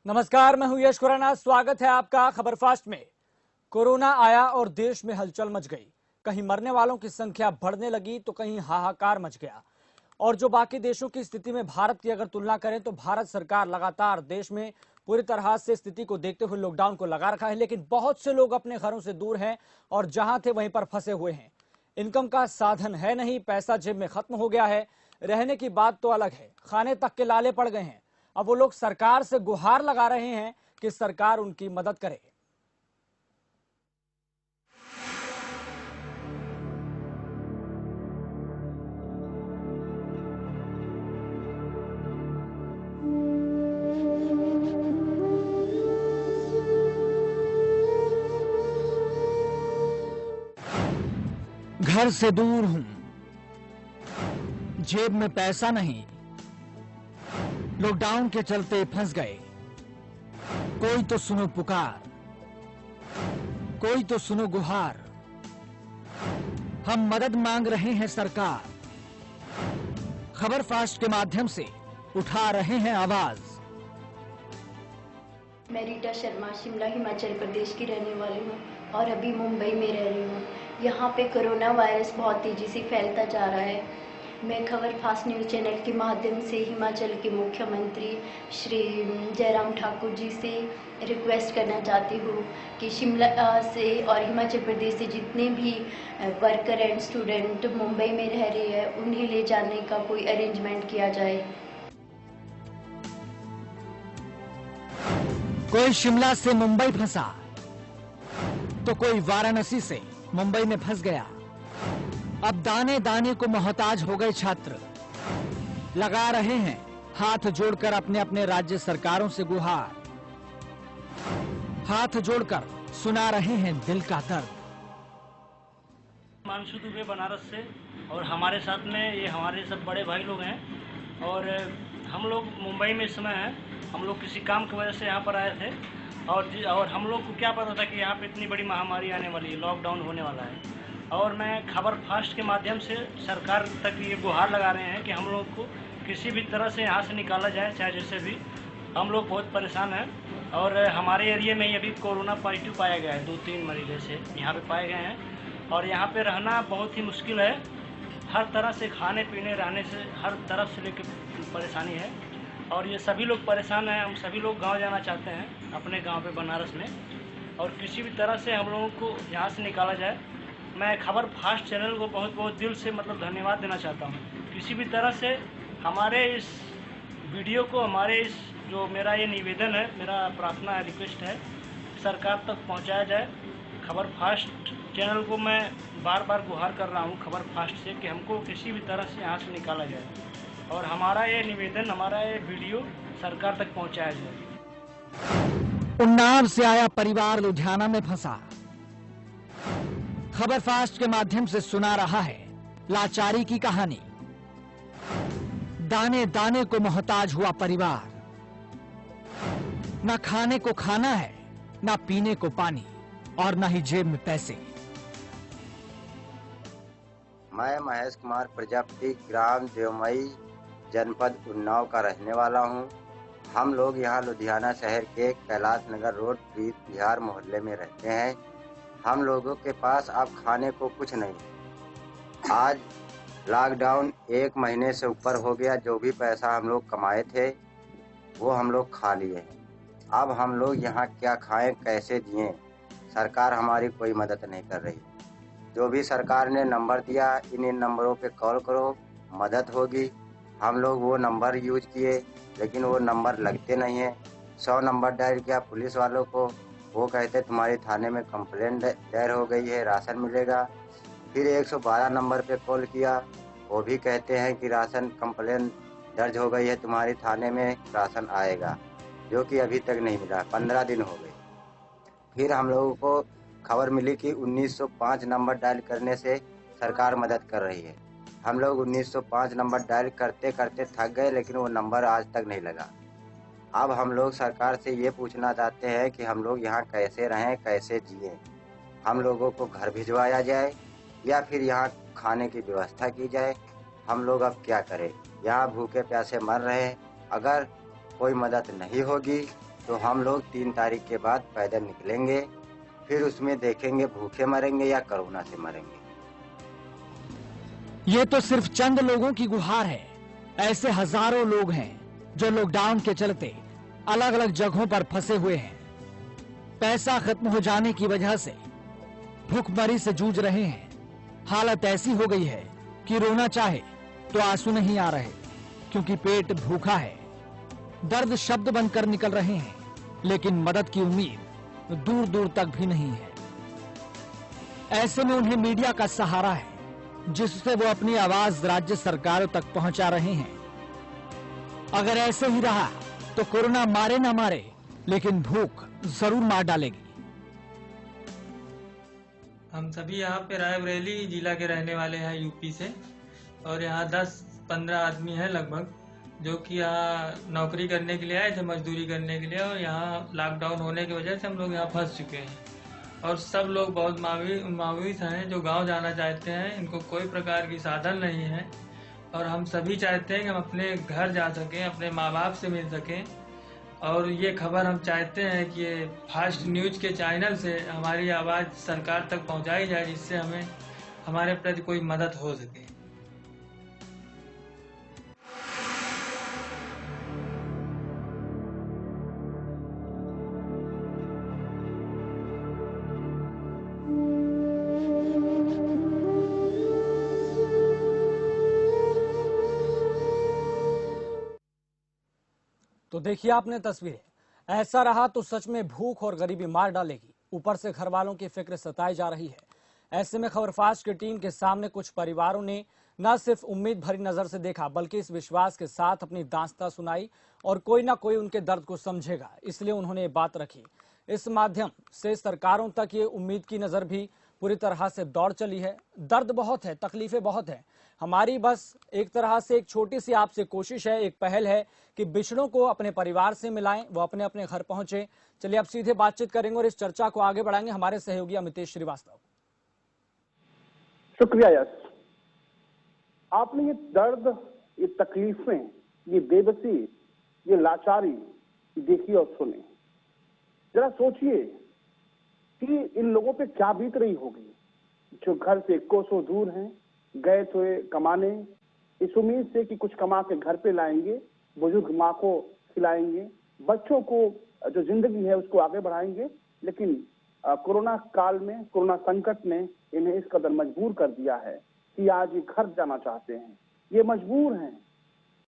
नमस्कार, मैं हूं यश खुराना। स्वागत है आपका खबर फास्ट में। कोरोना आया और देश में हलचल मच गई। कहीं मरने वालों की संख्या बढ़ने लगी तो कहीं हाहाकार मच गया। और जो बाकी देशों की स्थिति में भारत की अगर तुलना करें तो भारत सरकार लगातार देश में पूरी तरह से स्थिति को देखते हुए लॉकडाउन को लगा रखा है, लेकिन बहुत से लोग अपने घरों से दूर हैं और जहां थे वहीं पर फंसे हुए हैं। इनकम का साधन है नहीं, पैसा जेब में खत्म हो गया है। रहने की बात तो अलग है, खाने तक के लाले पड़ गए हैं। अब वो लोग सरकार से गुहार लगा रहे हैं कि सरकार उनकी मदद करे। घर से दूर हूं, जेब में पैसा नहीं, लॉकडाउन के चलते फंस गए। कोई तो सुनो पुकार, कोई तो सुनो गुहार। हम मदद मांग रहे हैं सरकार, खबर फास्ट के माध्यम से उठा रहे हैं आवाज। मैं रीटा शर्मा शिमला हिमाचल प्रदेश की रहने वाली हूँ और अभी मुंबई में रह रही हूँ। यहाँ पे कोरोना वायरस बहुत तेज़ी से फैलता जा रहा है। मैं खबर फास्ट न्यूज़ चैनल के माध्यम से हिमाचल के मुख्यमंत्री श्री जयराम ठाकुर जी से रिक्वेस्ट करना चाहती हूँ कि शिमला से और हिमाचल प्रदेश से जितने भी वर्कर एंड स्टूडेंट मुंबई में रह रहे हैं उन्हें ले जाने का कोई अरेंजमेंट किया जाए। कोई शिमला से मुंबई फंसा तो कोई वाराणसी से मुंबई में फंस गया। अब दाने दाने को मोहताज हो गए छात्र, लगा रहे हैं हाथ जोड़कर अपने अपने राज्य सरकारों से गुहार। हाथ जोड़कर सुना रहे हैं दिल का दर्द। मानसू दुबे बनारस से, और हमारे साथ में ये हमारे सब बड़े भाई लोग हैं और हम लोग मुंबई में इस समय हैं। हम लोग किसी काम की वजह से यहाँ पर आए थे और हम लोग को क्या पता था कि यहाँ पे इतनी बड़ी महामारी आने वाली है, लॉकडाउन होने वाला है। और मैं खबर फास्ट के माध्यम से सरकार तक ये गुहार लगा रहे हैं कि हम लोग को किसी भी तरह से यहाँ से निकाला जाए, चाहे जैसे भी। हम लोग बहुत परेशान हैं और हमारे एरिया में ही अभी कोरोना पॉजिटिव पाया गया है। 2-3 मरीज ऐसे यहाँ पे पाए गए हैं और यहाँ पे रहना बहुत ही मुश्किल है। हर तरह से खाने पीने रहने से हर तरफ से लेकर परेशानी है और ये सभी लोग परेशान हैं। हम सभी लोग गांव जाना चाहते हैं, अपने गांव पे बनारस में, और किसी भी तरह से हम लोगों को यहाँ से निकाला जाए। मैं खबर फास्ट चैनल को बहुत बहुत दिल से धन्यवाद देना चाहता हूँ। किसी भी तरह से हमारे इस वीडियो को, हमारे इस जो मेरा ये निवेदन है, मेरा प्रार्थना है, रिक्वेस्ट है, सरकार तक पहुँचाया जाए। खबर फास्ट चैनल को मैं बार बार गुहार कर रहा हूँ खबर फास्ट से कि हमको किसी भी तरह से यहाँ से निकाला जाए और हमारा ये निवेदन, हमारा ये वीडियो सरकार तक पहुँचाया जाए। उन्नाव से आया परिवार लुधियाना में फंसा। खबर फास्ट के माध्यम से सुना रहा है लाचारी की कहानी। दाने दाने को मोहताज हुआ परिवार, ना खाने को खाना है, ना पीने को पानी और ना ही जेब में पैसे। मैं महेश कुमार प्रजापति, ग्राम देवमई, जनपद उन्नाव का रहने वाला हूं। हम लोग यहाँ लुधियाना शहर के कैलाश नगर रोड प्रीत बिहार मोहल्ले में रहते हैं। हम लोगों के पास अब खाने को कुछ नहीं। आज लॉकडाउन 1 महीने से ऊपर हो गया। जो भी पैसा हम लोग कमाए थे वो हम लोग खा लिए। अब हम लोग यहाँ क्या खाएं, कैसे जिएं? सरकार हमारी कोई मदद नहीं कर रही। जो भी सरकार ने नंबर दिया, इन नंबरों पे कॉल करो, मदद होगी। हम लोग वो नंबर यूज किए लेकिन वो नंबर लगते नहीं है। 100 नंबर डायल किया पुलिस वालों को, वो कहते तुम्हारे थाने में कंप्लेंट दायर हो गई है, राशन मिलेगा। फिर 112 नंबर पे कॉल किया, वो भी कहते हैं कि राशन कंप्लेंट दर्ज हो गई है तुम्हारे थाने में, राशन आएगा, जो कि अभी तक नहीं मिला। 15 दिन हो गए। फिर हम लोगों को खबर मिली कि 1905 नंबर डायल करने से सरकार मदद कर रही है। हम लोग 1905 नंबर डायल करते करते थक गए लेकिन वो नंबर आज तक नहीं लगा। अब हम लोग सरकार से ये पूछना चाहते हैं कि हम लोग यहाँ कैसे रहें, कैसे जिएं? हम लोगों को घर भिजवाया जाए या फिर यहाँ खाने की व्यवस्था की जाए। हम लोग अब क्या करें? यहाँ भूखे प्यासे मर रहे हैं। अगर कोई मदद नहीं होगी तो हम लोग 3 तारीख के बाद पैदल निकलेंगे, फिर उसमें देखेंगे भूखे मरेंगे या कोरोना से मरेंगे। ये तो सिर्फ चंद लोगों की गुहार है। ऐसे हजारों लोग हैं जो लॉकडाउन के चलते अलग अलग जगहों पर फंसे हुए हैं। पैसा खत्म हो जाने की वजह से भूखमरी से जूझ रहे हैं। हालत ऐसी हो गई है कि रोना चाहे तो आंसू नहीं आ रहे, क्योंकि पेट भूखा है। दर्द शब्द बनकर निकल रहे हैं, लेकिन मदद की उम्मीद दूर दूर तक भी नहीं है। ऐसे में उन्हें मीडिया का सहारा है, जिससे वो अपनी आवाज राज्य सरकारों तक पहुंचा रहे हैं। अगर ऐसे ही रहा तो कोरोना मारे ना मारे, लेकिन भूख जरूर मार डालेगी। हम सभी यहाँ पे रायबरेली जिला के रहने वाले हैं, यूपी से, और यहाँ 10-15 आदमी हैं लगभग, जो कि यहाँ नौकरी करने के लिए आए थे, मजदूरी करने के लिए, और यहाँ लॉकडाउन होने की वजह से हम लोग यहाँ फंस चुके हैं। और सब लोग बहुत मायूस हैं जो गांव जाना चाहते हैं। इनको कोई प्रकार की साधन नहीं है, और हम सभी चाहते हैं कि हम अपने घर जा सकें, अपने माँ बाप से मिल सकें। और ये खबर हम चाहते हैं कि ये फास्ट न्यूज़ के चैनल से हमारी आवाज़ सरकार तक पहुंचाई जाए, जिससे हमें हमारे प्रति कोई मदद हो सके। तो देखिए आपने तस्वीरें, ऐसा रहा तो सच में भूख और गरीबी मार डालेगी। ऊपर से घर वालों की फिक्र सताई जा रही है। ऐसे में खबरफास्ट की टीम के सामने कुछ परिवारों ने न सिर्फ उम्मीद भरी नजर से देखा, बल्कि इस विश्वास के साथ अपनी दास्तां सुनाई और कोई ना कोई उनके दर्द को समझेगा, इसलिए उन्होंने ये बात रखी। इस माध्यम से सरकारों तक ये उम्मीद की नजर भी पूरी तरह से दौड़ चली है। दर्द बहुत है, तकलीफें बहुत है। हमारी बस एक तरह से एक छोटी सी आपसे कोशिश है, एक पहल है कि बिछड़ों को अपने परिवार से मिलाएं, वो अपने अपने घर पहुंचे। चलिए अब सीधे बातचीत करेंगे और इस चर्चा को आगे बढ़ाएंगे हमारे सहयोगी अमितेश श्रीवास्तव। शुक्रिया यश। आपने ये दर्द, ये तकलीफें, ये बेबसी, ये लाचारी देखी और सुनी। जरा सोचिए कि इन लोगों पे क्या बीत रही होगी, जो घर से कोसों दूर हैं, गए थे कमाने इस उम्मीद से कि कुछ कमा के घर पे लाएंगे, बुजुर्ग माँ को खिलाएंगे, बच्चों को जो जिंदगी है उसको आगे बढ़ाएंगे। लेकिन कोरोना काल में, कोरोना संकट ने इन्हें इस कदर मजबूर कर दिया है कि आज ये घर जाना चाहते हैं। ये मजबूर हैं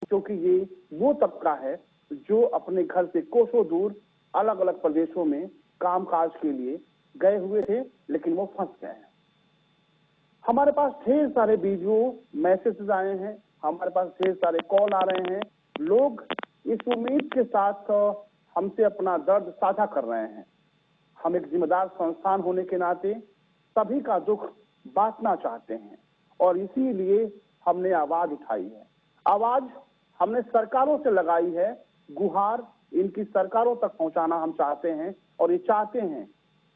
क्योंकि ये वो तबका है जो अपने घर से कोसों दूर अलग अलग प्रदेशों में कामकाज के लिए गए हुए थे, लेकिन वो फंस गए हैं। हमारे पास ढेर सारे वीडियो मैसेजेस आए हैं, हमारे पास ढेर सारे कॉल आ रहे हैं। लोग इस उम्मीद के साथ हमसे अपना दर्द साझा कर रहे हैं। हम एक जिम्मेदार संस्थान होने के नाते सभी का दुख बांटना चाहते हैं, और इसीलिए हमने आवाज उठाई है। आवाज हमने सरकारों से लगाई है, गुहार इनकी सरकारों तक पहुंचाना हम चाहते हैं, और ये चाहते हैं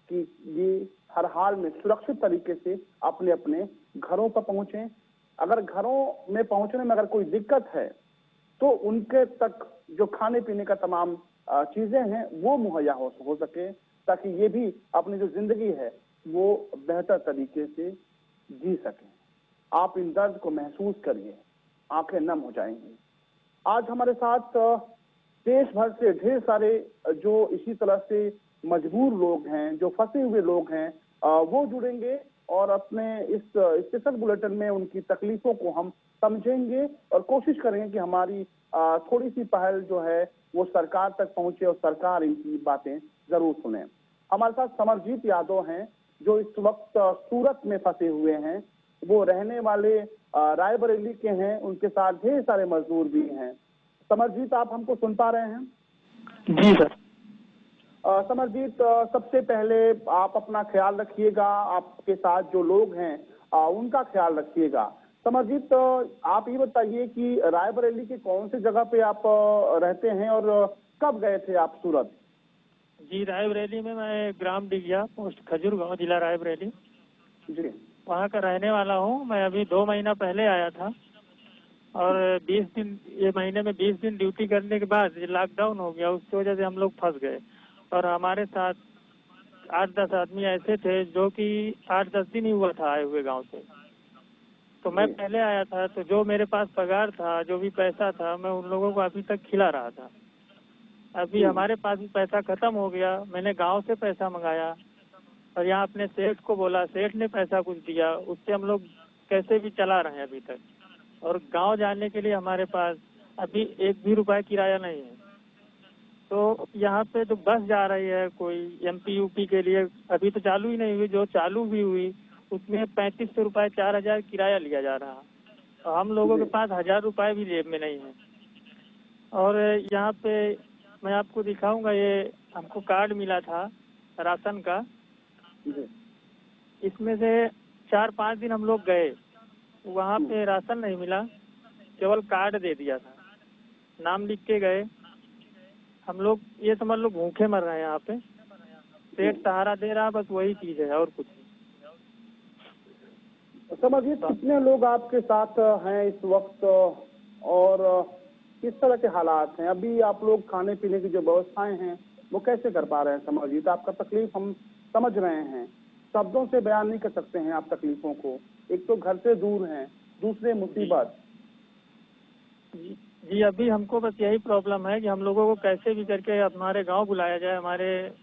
कि ये हर हाल में सुरक्षित तरीके से अपने अपने घरों पर पहुंचे। अगर घरों में पहुंचने में अगर कोई दिक्कत है तो उनके तक जो खाने पीने का तमाम चीजें हैं वो मुहैया हो सके, ताकि ये भी अपनी जो जिंदगी है वो बेहतर तरीके से जी सके। आप इन दर्द को महसूस करिए, आंखें नम हो जाएंगी। आज हमारे साथ देश भर से ढेर सारे जो इसी तरह से मजबूर लोग हैं, जो फंसे हुए लोग हैं, वो जुड़ेंगे और अपने इस स्पेशल बुलेटिन में उनकी तकलीफों को हम समझेंगे और कोशिश करेंगे कि हमारी थोड़ी सी पहल जो है वो सरकार तक पहुंचे और सरकार इनकी बातें जरूर सुने। हमारे साथ समरजीत यादव हैं जो इस वक्त सूरत में फंसे हुए हैं। वो रहने वाले रायबरेली के हैं, उनके साथ ढेर सारे मजदूर भी हैं। समरजीत, आप हमको सुन पा रहे हैं? जी सर। समरजीत, सबसे पहले आप अपना ख्याल रखिएगा, आपके साथ जो लोग हैं उनका ख्याल रखिएगा। समरजीत, आप ये बताइए कि रायबरेली के कौन सी जगह पे आप रहते हैं और कब गए थे आप सूरत? जी, रायबरेली में मैं ग्राम डिगिया, पोस्ट खजूर गांव, जिला रायबरेली जी, वहाँ का रहने वाला हूँ। मैं अभी 2 महीना पहले आया था। और 20 दिन, ये महीने में 20 दिन ड्यूटी करने के बाद ये लॉकडाउन हो गया, उसकी वजह से हम लोग फंस गए। और हमारे साथ 8-10 आदमी ऐसे थे जो कि 8-10 दिन ही हुआ था आए हुए गांव से। तो मैं पहले आया था, तो जो मेरे पास पगार था, जो भी पैसा था, मैं उन लोगों को अभी तक खिला रहा था। अभी हमारे पास भी पैसा खत्म हो गया, मैंने गांव से पैसा मंगाया और यहाँ अपने सेठ को बोला, सेठ ने पैसा कुछ दिया, उससे हम लोग कैसे भी चला रहे हैं अभी तक। और गांव जाने के लिए हमारे पास अभी 1 भी रुपया किराया नहीं है। तो यहाँ पे जो बस जा रही है कोई MP UP के लिए, अभी तो चालू ही नहीं हुई, जो चालू भी हुई उसमें 3500 रुपये 4000 किराया लिया जा रहा है और हम लोगों के पास 1000 रुपये भी जेब में नहीं है। और यहाँ पे मैं आपको दिखाऊंगा, ये हमको कार्ड मिला था राशन का, इसमें से 4-5 दिन हम लोग गए, वहाँ पे राशन नहीं मिला, केवल कार्ड दे दिया था, नाम लिख के गए। हम लोग ये समझ लो भूखे मर रहे हैं यहाँ पे, पेट सहारा दे रहा, बस वही चीज है और कुछ नहीं। समझिए कितने लोग आपके साथ हैं इस वक्त और किस तरह के हालात हैं? अभी आप लोग खाने पीने की जो व्यवस्थाएं हैं वो कैसे कर पा रहे हैं? समझिए, तो आपका तकलीफ हम समझ रहे हैं, शब्दों से बयान नहीं कर सकते हैं आप तकलीफों को। एक तो घर से दूर हैं, दूसरे मुसीबत। जी अभी हमको बस यही प्रॉब्लम है कि हम लोगों को कैसे भी करके हमारे गांव बुलाया जाए, हमारे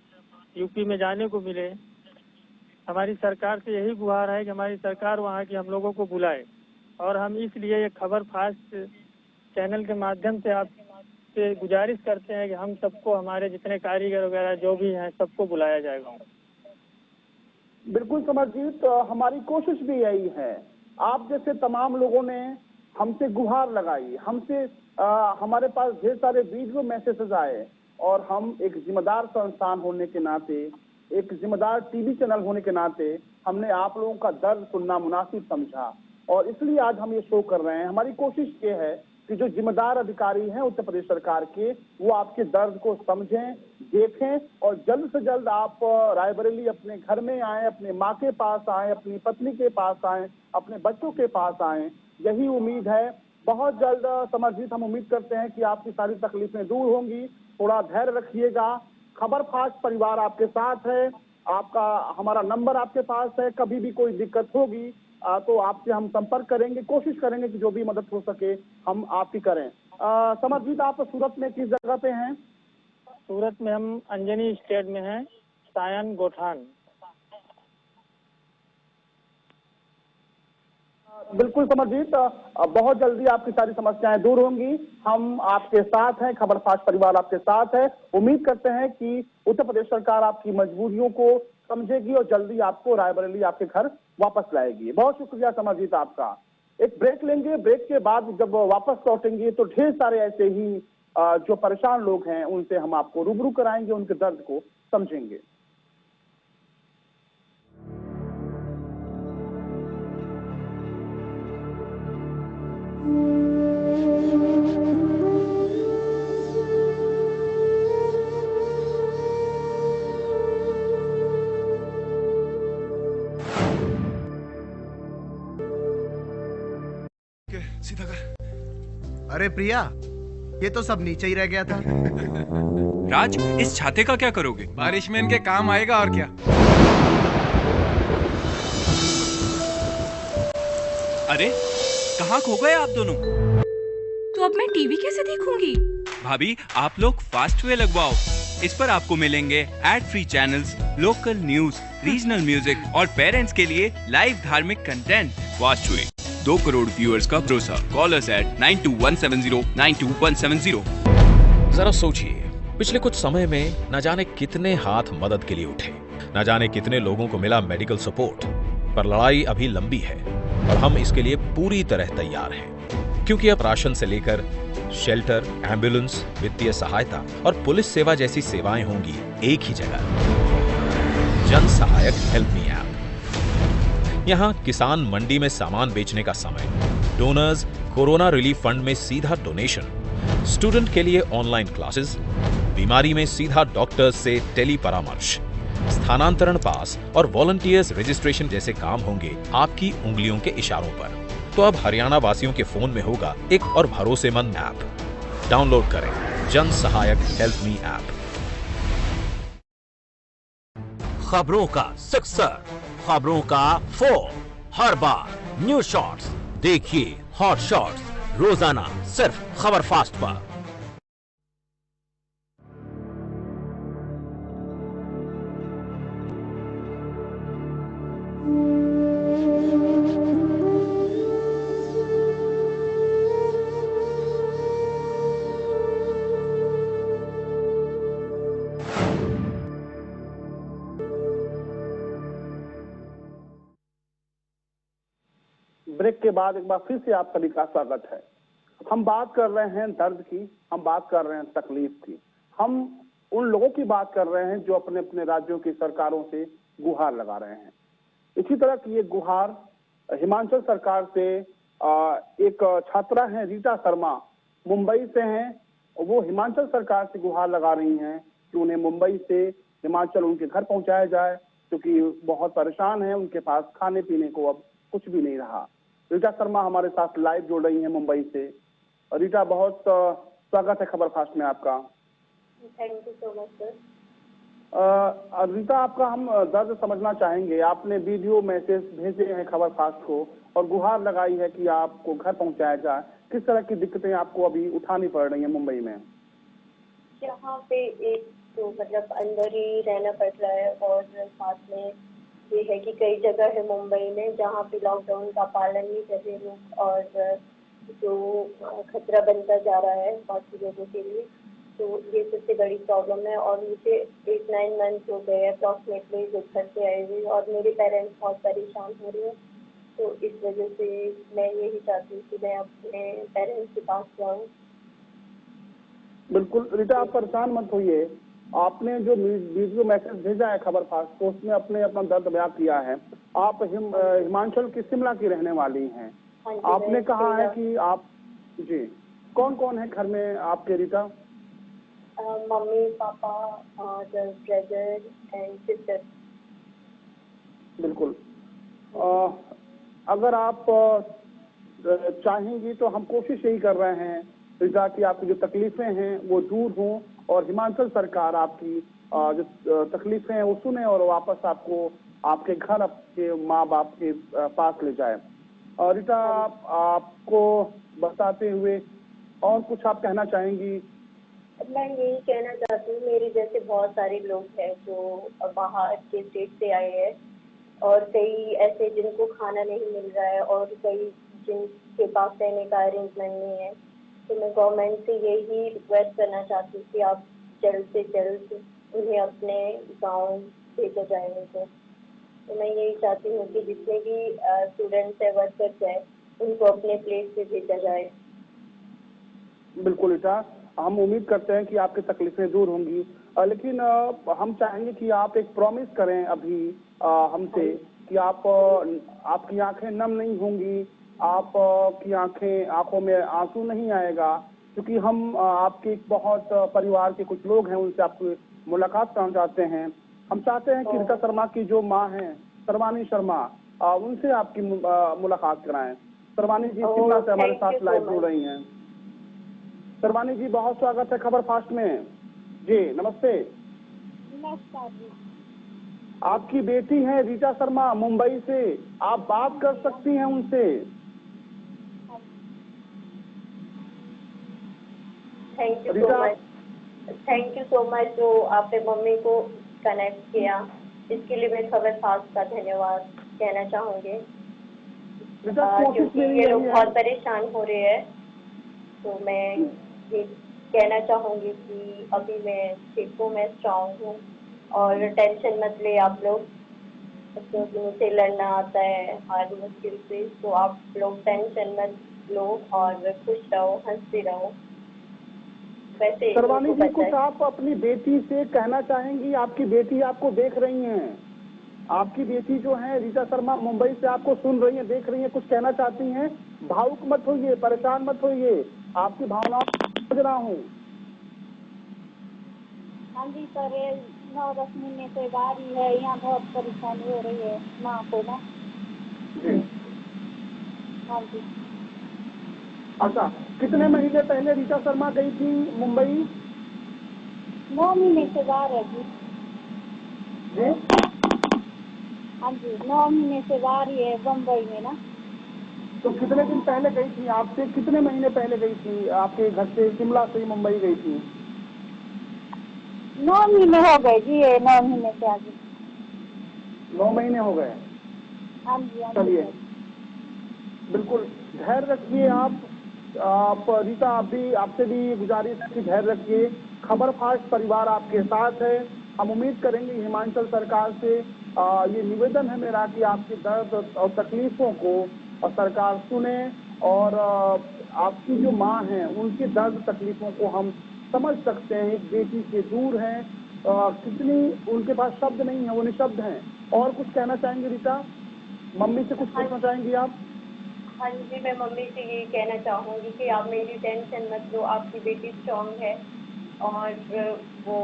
यूपी में जाने को मिले। हमारी सरकार से यही गुहार है कि हमारी सरकार वहाँ की हम लोगों को बुलाए। और हम इसलिए ये खबर फास्ट चैनल के माध्यम से आपसे गुजारिश करते हैं कि हम सबको, हमारे जितने कारीगर वगैरह जो भी हैं, सबको बुलाया जाएगा। बिल्कुल समझिए, तो हमारी कोशिश भी यही है। आप जैसे तमाम लोगों ने हमसे गुहार लगाई, हमसे हमारे पास ढेर सारे वीडियो मैसेजेस आए और हम एक जिम्मेदार संस्थान होने के नाते, एक जिम्मेदार टीवी चैनल होने के नाते हमने आप लोगों का दर्द सुनना मुनासिब समझा और इसलिए आज हम ये शो कर रहे हैं। हमारी कोशिश ये है कि जो जिम्मेदार अधिकारी हैं उत्तर प्रदेश सरकार के, वो आपके दर्द को समझें, देखें और जल्द से जल्द आप रायबरेली अपने घर में आए, अपने माँ के पास आए, अपनी पत्नी के पास आए, अपने बच्चों के पास आए। यही उम्मीद है। बहुत जल्द समझिए हम उम्मीद करते हैं कि आपकी सारी तकलीफें दूर होंगी। थोड़ा धैर्य रखिएगा। खबर फास्ट परिवार आपके साथ है, आपका हमारा नंबर आपके पास है। कभी भी कोई दिक्कत होगी तो आपसे हम संपर्क करेंगे, कोशिश करेंगे कि जो भी मदद हो सके हम आपकी करें। समझिए आप सूरत में किस जगह पे हैं? सूरत में हम अंजनी स्टेट में हैं, सायन गोठान। बिल्कुल समझित, बहुत जल्दी आपकी सारी समस्याएं दूर होंगी। हम आपके साथ हैं, खबर फास्ट परिवार आपके साथ है। उम्मीद करते हैं कि उत्तर प्रदेश सरकार आपकी मजबूरियों को समझेगी और जल्दी आपको रायबरेली आपके घर वापस लाएगी। बहुत शुक्रिया समझित आपका। एक ब्रेक लेंगे, ब्रेक के बाद जब वापस लौटेंगे तो ढेर सारे ऐसे ही जो परेशान लोग हैं उनसे हम आपको रूबरू कराएंगे, उनके दर्द को समझेंगे। सीधा कर। अरे प्रिया, ये तो सब नीचे ही रह गया था। राज, इस छाते का क्या करोगे? बारिश में इनके काम आएगा और क्या। अरे कहाँ खो गए आप दोनों? तो अब मैं टीवी कैसे देखूंगी? भाभी, आप लोग फास्टवे लगवाओ। इस पर आपको मिलेंगे ad free channels, local news, regional music और पेरेंट्स के लिए लाइव धार्मिक कंटेंट। फास्टवे, 2 करोड़ व्यूअर्स का भरोसा। Callers at 9217092170। जरा सोचिए, पिछले कुछ समय में न जाने कितने हाथ मदद के लिए उठे, न जाने कितने लोगों को मिला मेडिकल सपोर्ट, पर लड़ाई अभी लंबी है और हम इसके लिए पूरी तरह तैयार हैं। क्योंकि अब राशन से लेकर शेल्टर, एम्बुलेंस, वित्तीय सहायता और पुलिस सेवा जैसी सेवाएं होंगी एक ही जगह। जन सहायक हेल्प मी ऐप। यहां किसान मंडी में सामान बेचने का समय, डोनर्स कोरोना रिलीफ फंड में सीधा डोनेशन, स्टूडेंट के लिए ऑनलाइन क्लासेस, बीमारी में सीधा डॉक्टर्स से टेली परामर्श, स्थानांतरण पास और वॉलंटियर्स रजिस्ट्रेशन जैसे काम होंगे आपकी उंगलियों के इशारों पर। तो अब हरियाणा वासियों के फोन में होगा एक और भरोसेमंद ऐप। डाउनलोड करें जन सहायक हेल्प मी ऐप। खबरों का सिक्सर, खबरों का फोर, हर बार न्यूज शॉट्स देखिए हॉट शॉट्स रोजाना सिर्फ खबर फास्ट पर। ब्रेक के बाद एक बार फिर से आप सभी का स्वागत है। हम बात कर रहे हैं दर्द की, हम बात कर रहे हैं तकलीफ की, हम उन लोगों की बात कर रहे हैं जो अपने अपने राज्यों की सरकारों से गुहार लगा रहे हैं। इसी तरह की ये गुहार हिमाचल सरकार से एक छात्रा है रीटा शर्मा, मुंबई से हैं। वो हिमाचल सरकार से गुहार लगा रही हैं कि उन्हें मुंबई से हिमाचल उनके घर पहुंचाया जाए, क्योंकि बहुत परेशान है, उनके पास खाने पीने को अब कुछ भी नहीं रहा। रीटा शर्मा हमारे साथ लाइव जुड़ रही हैं मुंबई से। रीटा, बहुत स्वागत है खबर फास्ट में आपका। Thank you so much sir. Rita, आपका हम दर्द समझना चाहेंगे। आपने वीडियो मैसेज भेजे हैं खबर फास्ट को और गुहार लगाई है कि आपको घर पहुंचाया जाए। किस तरह की दिक्कतें आपको अभी उठानी पड़ रही हैं मुंबई में? यहाँ पे एक तो मतलब अंदर ही रहना पड़ रहा है, और साथ में ये है कि कई जगह है मुंबई में जहाँ पे लॉकडाउन का पालन नहीं कर रहे लोग, और जो खतरा बनता जा रहा है बहुत सी लोगों के लिए। तो ये सबसे बड़ी प्रॉब्लम है। और मुझे 8-9 मंथ हो गए अप्रॉक्सीमेटली जो घर से आए हुए, और मेरे पेरेंट्स बहुत परेशान हो रहे हैं। तो इस वजह से मैं यही चाहती हूँ कि मैं अपने पेरेंट्स के पास जाऊँ। बिल्कुल रीटा, आप परेशान मत होइए। आपने जो वीडियो मैसेज भेजा है खबर फास्ट को, उसमें अपना दर्द बयां किया है। आप हिमाचल की शिमला की रहने वाली हैं। आपने कहा है कि आप जी, कौन कौन है घर में आपके रीटा? मम्मी, पापा और ब्रदर एंड सिस्टर। बिल्कुल। अगर आप चाहेंगी तो हम कोशिश यही कर रहे हैं रीटा कि आपकी जो तकलीफें हैं वो दूर हों, और हिमाचल सरकार आपकी जो तकलीफें हैं वो सुने और वापस आपको आपके घर, आपके माँ बाप के पास ले जाए। रीटा, आपको बताते हुए और कुछ आप कहना चाहेंगी? मैं यही कहना चाहती हूँ, मेरे जैसे बहुत सारे लोग हैं जो बाहर के स्टेट से आए हैं, और कई ऐसे जिनको खाना नहीं मिल रहा है, और कई जिनके पास रहने का अरेंजमेंट नहीं है। तो मैं गवर्नमेंट से यही रिक्वेस्ट करना चाहती हूँ कि आप जल्द से जल्द उन्हें अपने गांव भेजा जाए उनको। तो मैं यही चाहती हूँ कि जितने भी स्टूडेंट्स है, वर्कर्स है, उनको अपने प्लेस पे भेजा जाए। बिल्कुल रीटा, हम उम्मीद करते हैं कि आपकी तकलीफें दूर होंगी, लेकिन हम चाहेंगे कि आप एक प्रॉमिस करें अभी हमसे कि आपकी आंखें नम नहीं होंगी, आपकी आंखों में आंसू नहीं आएगा, क्योंकि हम आपके बहुत परिवार के कुछ लोग हैं, उनसे आपकी मुलाकात करना चाहते हैं। हम चाहते हैं कि रीटा शर्मा की जो माँ हैं, सर्वानी शर्मा, उनसे आपकी मुलाकात कराएं। सर्वानी जी शिमला से हमारे साथ लाइव जुड़ रही हैं। सर्वानी जी, बहुत स्वागत है खबर फास्ट में। जी नमस्ते। नमस्कार जी। आपकी बेटी है रीटा शर्मा मुंबई से, आप बात कर सकती हैं उनसे। थैंक यू सो मच जो आपने मम्मी को कनेक्ट किया, इसके लिए मैं खबर फास्ट का धन्यवाद कहना चाहूँगी, क्योंकि ये लोग बहुत परेशान हो रहे हैं। तो मैं ये कहना चाहूँगी कि अभी मैं ठीक हूँ, मैं स्ट्रांग हूँ, और टेंशन मत ले आप लोग, क्योंकि मुझे लड़ना आता है हर मुश्किल से। तो आप लोग टेंशन मत लो और खुश रहो, हंसते रहो। सर्वानी जी, कुछ आप अपनी बेटी से कहना चाहेंगी? आपकी बेटी आपको देख रही हैं, आपकी बेटी जो है रीटा शर्मा मुंबई से आपको सुन रही हैं, देख रही हैं, कुछ कहना चाहती हैं? भावुक मत होइए, परेशान मत होइए, आपकी भावनाओं समझ रहा हूँ। हाँ जी सर, 9-10 महीने से बाहर है, यहाँ बहुत परेशानी हो रही है माँ को ना। हाँ जी। अच्छा, कितने महीने पहले रीता शर्मा गई थी मुंबई? 9 महीने से बाहर है जी। जी? हाँ जी, 9 महीने से बाहर ही है बम्बई में ना। तो कितने दिन पहले गई थी? आपसे कितने महीने पहले गई थी? आपके घर से शिमला से मुंबई गई थी? 9 महीने हो गए जी, ये 9 महीने से आगे। 9 महीने हो गए। हाँ जी, हाँ जी। चलिए, बिल्कुल धैर्य रखिए आप रीता, आप भी, आपसे भी गुजारिश है कि धैर्य रखिए। खबर फास्ट परिवार आपके साथ है। हम उम्मीद करेंगे हिमाचल सरकार से ये निवेदन है मेरा कि आपके दर्द और तकलीफों को और सरकार सुने और आपकी जो माँ हैं उनके दर्द तकलीफों को हम समझ सकते हैं। एक बेटी से दूर हैं, कितनी उनके पास शब्द नहीं है, वो निशब्द हैं। और कुछ कहना चाहेंगे रीता? मम्मी से कुछ पूछना चाहेंगी आप? हाँ जी, मैं मम्मी से यही कहना चाहूँगी कि आप मेरी टेंशन मत लो, आपकी बेटी स्ट्रॉन्ग है और वो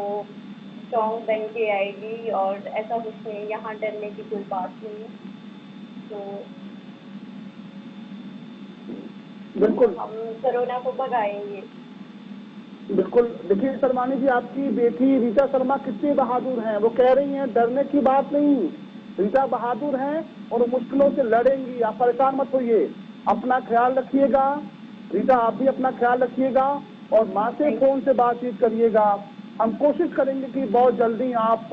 स्ट्रॉन्ग बन के आएगी और ऐसा कुछ नहीं, यहाँ डरने की कोई बात नहीं है। तो बिल्कुल हम कोरोना को भगाएंगे। बिल्कुल। देखिए शर्मानी जी, आपकी बेटी रीता शर्मा कितनी बहादुर हैं। वो कह रही हैं डरने की बात नहीं, रीता बहादुर हैं और मुश्किलों से लड़ेंगी। आप परेशान मत होइए, अपना ख्याल रखिएगा। रीता, आप भी अपना ख्याल रखिएगा और माँ से फोन से बातचीत करिएगा। हम कोशिश करेंगे कि बहुत जल्दी आप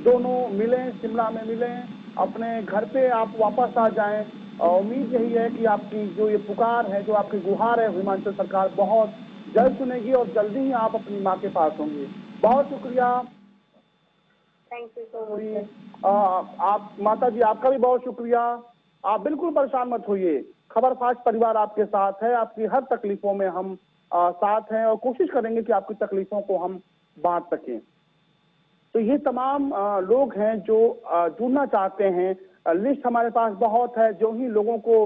दोनों मिलें, शिमला में मिलें, अपने घर पे आप वापस आ जाएं। उम्मीद यही है कि आपकी जो ये पुकार है, जो आपकी गुहार है, हिमाचल सरकार बहुत जल्द सुनेगी और जल्दी ही आप अपनी माँ के पास होंगे। बहुत शुक्रिया। Thank you so much. आप माता जी, आपका भी बहुत शुक्रिया। आप बिल्कुल परेशान मत होइए, खबर फास्ट परिवार आपके साथ है। आपकी हर तकलीफों में हम साथ हैं और कोशिश करेंगे कि आपकी तकलीफों को हम बांट सकें। तो ये तमाम लोग हैं जो जुड़ना चाहते हैं। लिस्ट हमारे पास बहुत है। जो ही लोगों को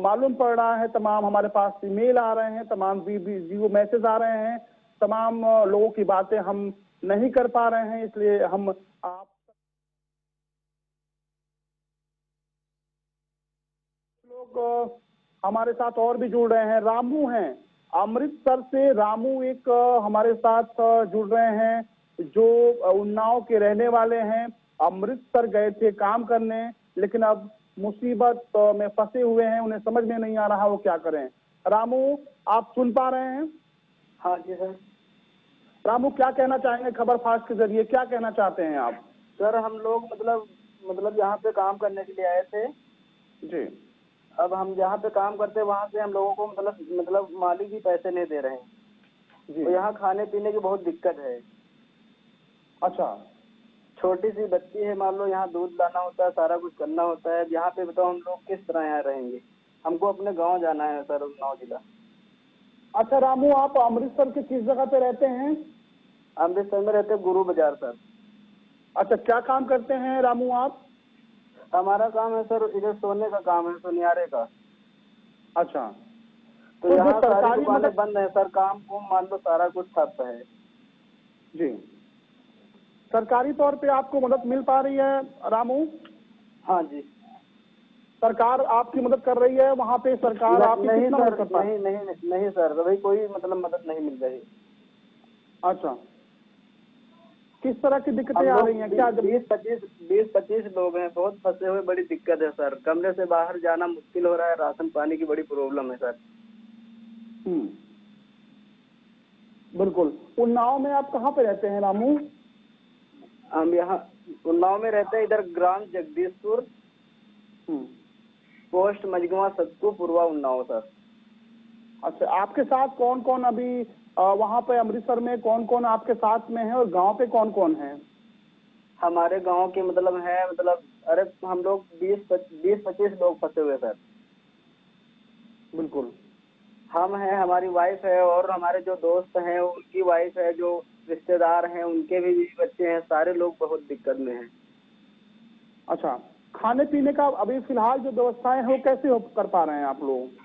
मालूम पड़ रहा है, तमाम हमारे पास ईमेल आ रहे हैं, तमाम वीडियो मैसेज आ रहे हैं, तमाम लोगों की बातें हम नहीं कर पा रहे हैं, इसलिए हम आप लोग हमारे साथ और भी जुड़ रहे हैं। रामू हैं अमृतसर से। रामू एक हमारे साथ जुड़ रहे हैं जो उन्नाव के रहने वाले हैं। अमृतसर गए थे काम करने, लेकिन अब मुसीबत में फंसे हुए हैं। उन्हें समझ में नहीं आ रहा वो क्या करें। रामू, आप सुन पा रहे हैं? हाँ जी सर। रामू, क्या कहना चाहेंगे खबर फास्ट के जरिए? क्या कहना चाहते हैं आप? सर, हम लोग मतलब यहाँ पे काम करने के लिए आए थे जी। अब हम जहाँ पे काम करते हैं वहाँ से हम लोगों को मतलब मालिक ही पैसे नहीं दे रहे हैं जी। तो यहाँ खाने पीने की बहुत दिक्कत है। अच्छा। छोटी सी बच्ची है, मान लो यहाँ दूध लाना होता है, सारा कुछ करना होता है। यहाँ पे बताओ हम लोग किस तरह यहाँ रहेंगे? हमको अपने गाँव जाना है सर, उन्नाव जिला। अच्छा रामू, आप अमृतसर के किस जगह पे रहते हैं? अमृतसर में रहते हैं, गुरु बाजार सर। अच्छा, क्या काम करते हैं रामू आप? हमारा काम है सर इधर सोने का काम है, सुनियारे का। अच्छा। तो यहाँ सारी दुकानें बंद है सर, काम कुम मान लो सारा कुछ ठप है जी। सरकारी तौर पे आपको मदद मिल पा रही है रामू? हाँ जी। सरकार आपकी मदद कर रही है वहाँ पे? सरकार आपकी कितना मदद कर पा रही है? नहीं सर, अभी कोई मदद नहीं मिल रही। अच्छा, किस तरह की दिक्कतें आ रही हैं? क्या 20-25 लोग हैं, बहुत फंसे हुए, बड़ी दिक्कत है सर। कमरे से बाहर जाना मुश्किल हो रहा है, राशन पानी की बड़ी प्रॉब्लम है सर। बिल्कुल। उन्नाव में आप कहाँ पे रहते हैं रामू? हम यहाँ उन्नाव में रहते हैं, इधर ग्राम जगदीशपुर, पोस्ट मजगवा सतकू, पूर्वा उन्नाव सर। अच्छा, आपके साथ कौन कौन अभी वहाँ पे अमृतसर में कौन कौन आपके साथ में है और गांव पे कौन कौन है? हमारे गांव के अरे हम लोग 20-25 लोग फंसे हुए सर। बिल्कुल। हम हैं, हमारी वाइफ है और हमारे जो दोस्त हैं उनकी वाइफ है, जो रिश्तेदार हैं उनके भी बच्चे हैं, सारे लोग बहुत दिक्कत में हैं। अच्छा, खाने पीने का अभी फिलहाल जो व्यवस्थाएं हैं वो कैसे कर पा रहे हैं आप लोग?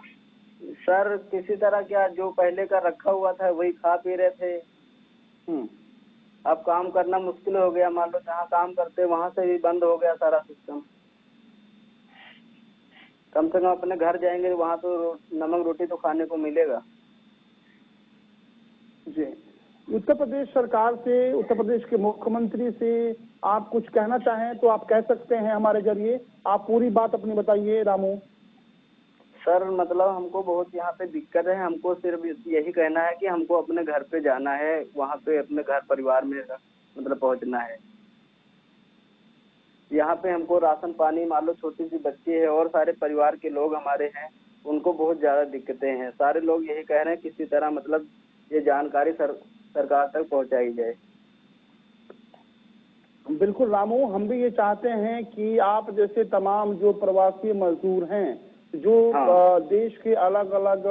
सर किसी तरह, क्या जो पहले का रखा हुआ था वही खा पी रहे थे। अब काम करना मुश्किल हो गया, मान लो जहाँ काम करते वहां से भी बंद हो गया सारा सिस्टम। कम से कम अपने घर जाएंगे वहाँ तो नमक रोटी तो खाने को मिलेगा। जी, उत्तर प्रदेश सरकार से, उत्तर प्रदेश के मुख्यमंत्री से आप कुछ कहना चाहें तो आप कह सकते हैं हमारे जरिए। आप पूरी बात अपनी बताइए रामू। सर मतलब हमको बहुत यहाँ पे दिक्कत है, हमको सिर्फ यही कहना है कि हमको अपने घर पे जाना है, वहाँ पे अपने घर परिवार में मतलब पहुँचना है। यहाँ पे हमको राशन पानी, मान लो छोटी सी बच्ची है और सारे परिवार के लोग हमारे हैं, उनको बहुत ज्यादा दिक्कतें हैं। सारे लोग यही कह रहे हैं किसी तरह मतलब ये जानकारी सरकार तक पहुँचाई जाए। बिल्कुल रामू, हम भी ये चाहते हैं कि आप जैसे तमाम जो प्रवासी मजदूर हैं, जो देश के अलग अलग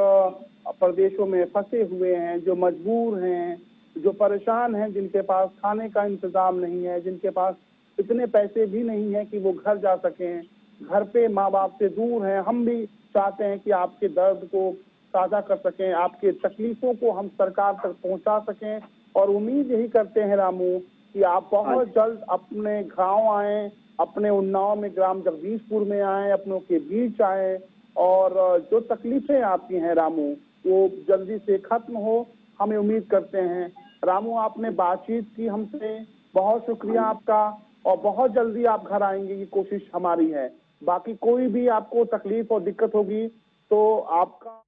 प्रदेशों में फंसे हुए हैं, जो मजबूर हैं, जो परेशान हैं, जिनके पास खाने का इंतजाम नहीं है, जिनके पास इतने पैसे भी नहीं है कि वो घर जा सकें, घर पे माँ बाप से दूर हैं, हम भी चाहते हैं कि आपके दर्द को साझा कर सकें, आपके तकलीफों को हम सरकार तक पहुंचा सकें। और उम्मीद यही करते हैं रामू कि आप बहुत जल्द अपने गांव आएं, अपने उन्नाव में ग्राम जगदीशपुर में आएं, अपनों के बीच आएं और जो तकलीफें आपकी हैं रामू वो जल्दी से खत्म हो, हमें उम्मीद करते हैं। रामू, आपने बातचीत की हमसे, बहुत शुक्रिया आपका, और बहुत जल्दी आप घर आएंगे ये कोशिश हमारी है। बाकी कोई भी आपको तकलीफ और दिक्कत होगी तो आपका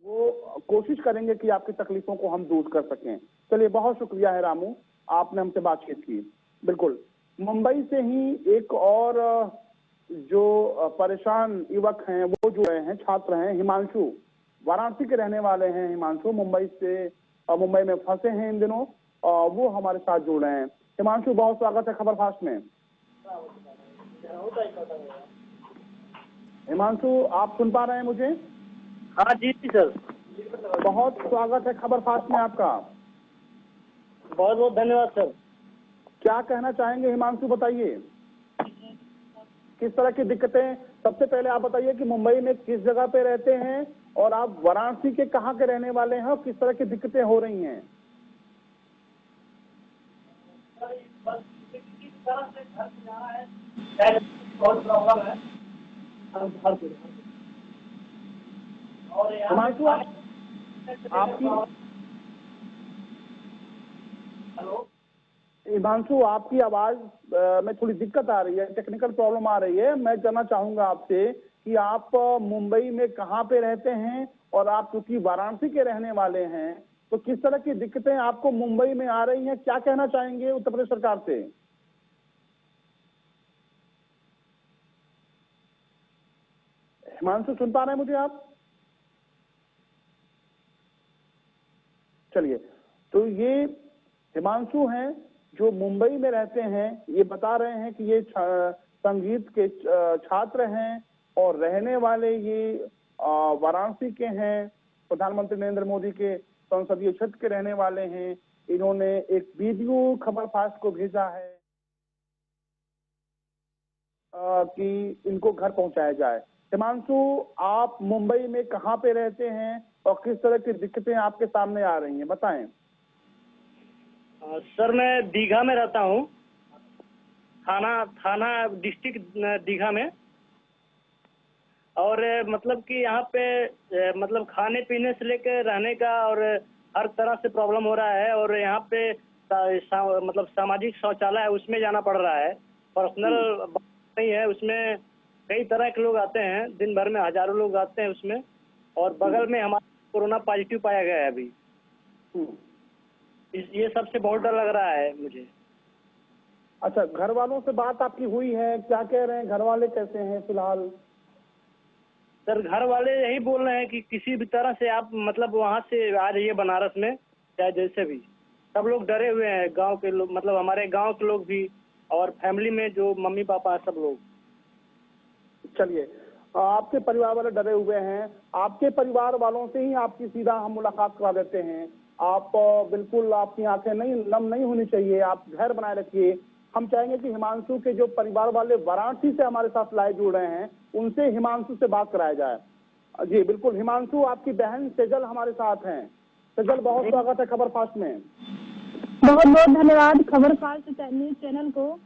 वो कोशिश करेंगे कि आपकी तकलीफों को हम दूर कर सकें। चलिए, बहुत शुक्रिया है रामू, आपने हमसे बातचीत की। बिल्कुल, मुंबई से ही एक और जो परेशान युवक हैं वो जुड़ रहे हैं, छात्र हैं, हिमांशु, वाराणसी के रहने वाले हैं। हिमांशु मुंबई में फंसे हैं इन दिनों, और वो हमारे साथ जुड़ रहे हैं। हिमांशु, बहुत स्वागत है खबर फास्ट में। हिमांशु, आप सुन पा रहे हैं मुझे? हाँ जी सर, बहुत स्वागत है खबर फास्ट में आपका। बहुत बहुत धन्यवाद सर। क्या कहना चाहेंगे हिमांशु, बताइए किस तरह की दिक्कतें। सबसे पहले आप बताइए कि मुंबई में किस जगह पे रहते हैं और आप वाराणसी के कहाँ के रहने वाले हैं और किस तरह की दिक्कतें हो रही हैं। बहुत प्रॉब्लम है हिमांशु, हिमांशु, आपकी आवाज में थोड़ी दिक्कत आ रही है, टेक्निकल प्रॉब्लम आ रही है। मैं जानना चाहूंगा आपसे कि आप मुंबई में कहाँ पे रहते हैं और आप चूंकि वाराणसी के रहने वाले हैं तो किस तरह की दिक्कतें आपको मुंबई में आ रही हैं, क्या कहना चाहेंगे उत्तर प्रदेश सरकार से? हिमांशु, सुन पा रहे हैं मुझे आप? चलिए, तो ये हिमांशु हैं जो मुंबई में रहते हैं। ये बता रहे हैं कि ये संगीत के छात्र हैं और रहने वाले ये वाराणसी के हैं, प्रधानमंत्री नरेंद्र मोदी के संसदीय क्षेत्र के रहने वाले हैं। इन्होंने एक वीडियो खबर फास्ट को भेजा है कि इनको घर पहुंचाया जाए। हिमांशु, आप मुंबई में कहाँ पे रहते हैं और किस तरह की दिक्कतें आपके सामने आ रही हैं, बताएं। सर, मैं दीघा में रहता हूँ, थाना डिस्ट्रिक्ट दीघा में। और मतलब कि यहाँ पे मतलब खाने पीने से लेकर रहने का और हर तरह से प्रॉब्लम हो रहा है। और यहाँ पे मतलब सामाजिक शौचालय है, उसमें जाना पड़ रहा है, पर्सनल नहीं है। उसमें कई तरह के लोग आते हैं, दिन भर में हजारों लोग आते हैं उसमें। और बगल में हमारा कोरोना पॉजिटिव पाया गया है अभी। ये सबसे बहुत डर लग रहा है मुझे। अच्छा, घर वालों से बात आपकी हुई है, क्या कह रहे हैं, घर वाले कैसे हैं फिलहाल? सर, घर वाले यही बोल रहे हैं कि किसी भी तरह से आप मतलब वहाँ से आ जाइए बनारस में, चाहे जैसे भी। सब लोग डरे हुए हैं, गांव के लोग, मतलब हमारे गांव के लोग भी, और फैमिली में जो मम्मी पापा सब लोग। चलिए, आपके परिवार वाले डरे हुए हैं, आपके परिवार वालों से ही आपकी सीधा हम मुलाकात करा देते हैं। आप बिल्कुल, आपकी आंखें नम नहीं होनी चाहिए, आप धैर्य बनाए रखिए। हम चाहेंगे कि हिमांशु के जो परिवार वाले वाराणसी से हमारे साथ लाइव जुड़ रहे हैं, उनसे हिमांशु से बात कराया जाए। जी बिल्कुल, हिमांशु, आपकी बहन सेजल हमारे साथ हैं। सेजल, बहुत स्वागत है खबर फास्ट में। बहुत बहुत धन्यवाद खबर फास्ट न्यूज चैनल को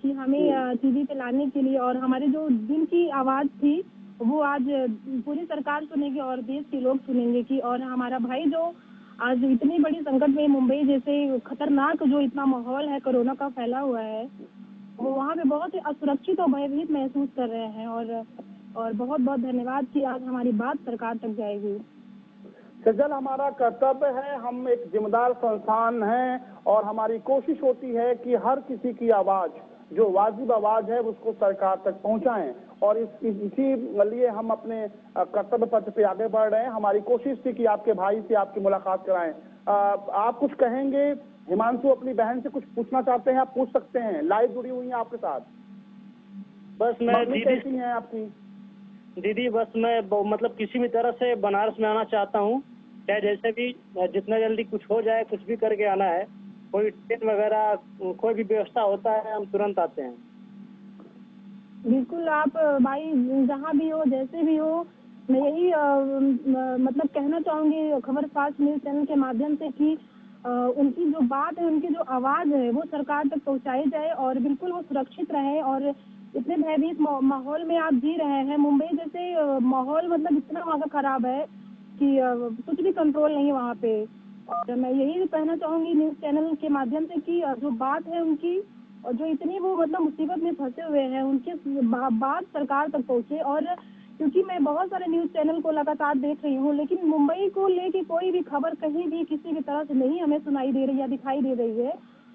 कि हमें टीवी पे लाने के लिए, और हमारे जो दिल की आवाज़ थी वो आज पूरी सरकार सुनेगी और देश के लोग सुनेंगे कि, और हमारा भाई जो आज इतनी बड़ी संकट में, मुंबई जैसे खतरनाक जो इतना माहौल है कोरोना का फैला हुआ है, वो वहाँ पे बहुत ही असुरक्षित और भयभीत महसूस कर रहे हैं। और बहुत बहुत धन्यवाद कि आज हमारी बात सरकार तक जाएगी। सजल, हमारा कर्तव्य है, हम एक जिम्मेदार संस्थान हैं और हमारी कोशिश होती है कि हर किसी की आवाज, जो वाजिब आवाज है, उसको सरकार तक पहुंचाएं, और इसी लिए हम अपने कर्तव्य पथ पे आगे बढ़ रहे हैं। हमारी कोशिश थी कि आपके भाई से आपकी मुलाकात कराएं। आप कुछ कहेंगे? हिमांशु अपनी बहन से कुछ पूछना चाहते हैं, आप पूछ सकते हैं, लाइव जुड़ी हुई हैं आपके साथ। बस मैं कैसी हैं आपकी दीदी? बस मैं मतलब किसी भी तरह से बनारस में आना चाहता हूँ, चाहे जैसे भी, जितना जल्दी कुछ हो जाए, कुछ भी करके आना है। कोई ट्रेन वगैरह कोई भी व्यवस्था होता है, हम तुरंत आते हैं। बिल्कुल, आप भाई जहाँ भी हो, जैसे भी हो, मैं यही मतलब कहना चाहूंगी खबर फास्ट न्यूज चैनल के माध्यम से कि उनकी जो बात है, उनकी जो आवाज है, वो सरकार तक पहुंचाई जाए और बिल्कुल वो सुरक्षित रहे। और इतने भयभीत माहौल में आप जी रहे हैं, मुंबई जैसे माहौल मतलब इतना वहाँ का खराब है कि कुछ भी कंट्रोल नहीं है वहाँ पे। और मैं यही कहना चाहूंगी न्यूज चैनल के माध्यम से कि जो बात है उनकी, और जो इतनी वो मतलब मुसीबत में फंसे हुए हैं, उनके बात सरकार तक पहुंचे। और क्योंकि मैं बहुत सारे न्यूज चैनल को लगातार देख रही हूँ, लेकिन मुंबई को लेके कोई भी खबर कहीं भी किसी भी तरह से नहीं हमें सुनाई दे रही या दिखाई दे रही है।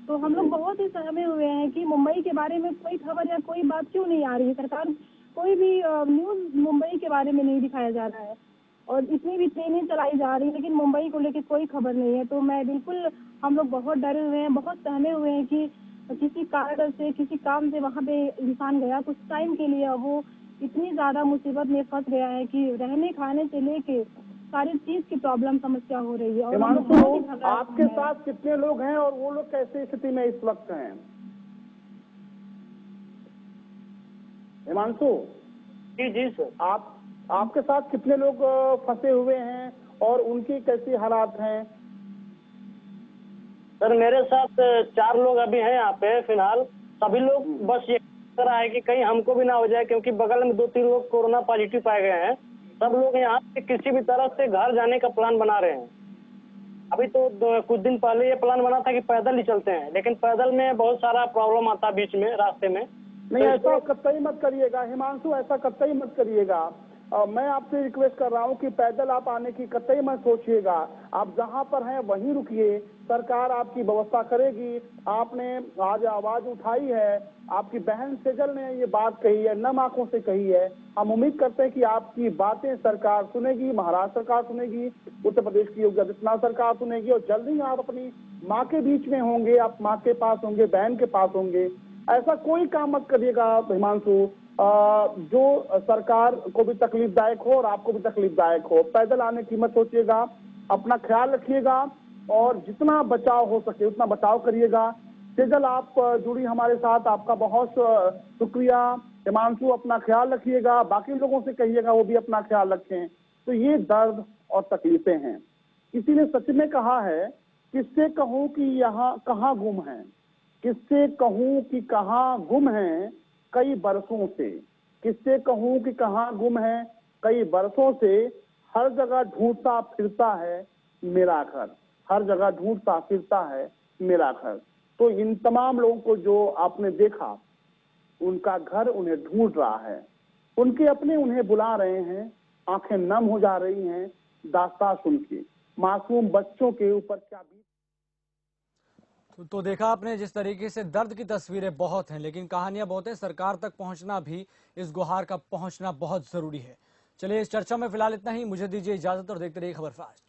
तो हम लोग बहुत ही सहमे हुए हैं कि मुंबई के बारे में कोई खबर या कोई बात क्यों नहीं आ रही है। सरकार कोई भी न्यूज मुंबई के बारे में नहीं दिखाया जा रहा है, और इतनी भी ट्रेनें चलाई जा रही है, लेकिन मुंबई को लेके कोई खबर नहीं है। तो मैं बिल्कुल, हम लोग बहुत डरे हुए हैं, बहुत सहमे हुए हैं कि किसी कारण से, किसी काम से वहाँ पे इंसान गया कुछ टाइम के लिए, वो इतनी ज्यादा मुसीबत में फंस गया है कि रहने खाने से लेके सारी चीज की प्रॉब्लम, समस्या हो रही है। और आपके साथ कितने लोग हैं और वो लोग कैसे स्थिति में इस वक्त हैं? हिमांशु जी सर, आपके साथ कितने लोग फंसे हुए हैं और उनकी कैसी हालात हैं? सर मेरे साथ 4 लोग अभी हैं यहाँ पे फिलहाल। सभी लोग बस ये कर रहा है कि कहीं हमको भी ना हो जाए, क्योंकि बगल में 2-3 लोग कोरोना पॉजिटिव पाए गए हैं। सब लोग यहाँ से किसी भी तरह से घर जाने का प्लान बना रहे हैं। अभी तो कुछ दिन पहले ये प्लान बना था कि पैदल ही चलते हैं, लेकिन पैदल में बहुत सारा प्रॉब्लम आता है बीच में, रास्ते में। नहीं, ऐसा कतई मत करिएगा हिमांशु, ऐसा कतई मत करिएगा। मैं आपसे रिक्वेस्ट कर रहा हूं कि पैदल आप आने की कतई मत सोचिएगा। आप जहां पर हैं वहीं रुकिए, सरकार आपकी व्यवस्था करेगी। आपने आज आवाज उठाई है, आपकी बहन सेजल ने ये बात कही है, नम आंखों से कही है। हम उम्मीद करते हैं कि आपकी बातें सरकार सुनेगी, महाराष्ट्र सरकार सुनेगी, उत्तर प्रदेश की योगी आदित्यनाथ सरकार सुनेगी, और जल्दी आप अपनी माँ के बीच में होंगे, आप माँ के पास होंगे, बहन के पास होंगे। ऐसा कोई काम मत करिएगा हिमांशु जो सरकार को भी तकलीफदायक हो और आपको भी तकलीफदायक हो। पैदल आने की मत सोचिएगा, अपना ख्याल रखिएगा और जितना बचाव हो सके उतना बचाव करिएगा। सेजल, आप जुड़ी हमारे साथ, आपका बहुत शुक्रिया। हिमांशु, अपना ख्याल रखिएगा, बाकी लोगों से कहिएगा वो भी अपना ख्याल रखें। तो ये दर्द और तकलीफें हैं। किसी ने सच में कहा है, किससे कहूँ कि यहाँ कहाँ गुम है, किससे कहूँ कि कहाँ गुम है कई बरसों से, किससे कहूँ कि कहाँ गुम है कई बरसों से, हर जगह ढूंढता फिरता है मेरा घर, हर जगह ढूंढता फिरता है मेरा घर। तो इन तमाम लोगों को जो आपने देखा, उनका घर उन्हें ढूंढ रहा है, उनके अपने उन्हें बुला रहे हैं, आंखें नम हो जा रही हैं दास्तां सुन के। मासूम बच्चों के ऊपर क्या बीत। तो देखा आपने जिस तरीके से दर्द की तस्वीरें बहुत हैं, लेकिन कहानियां बहुत हैं। सरकार तक पहुंचना भी, इस गुहार का पहुंचना बहुत जरूरी है। चलिए, इस चर्चा में फिलहाल इतना ही। मुझे दीजिए इजाजत और देखते रहिए खबर फास्ट।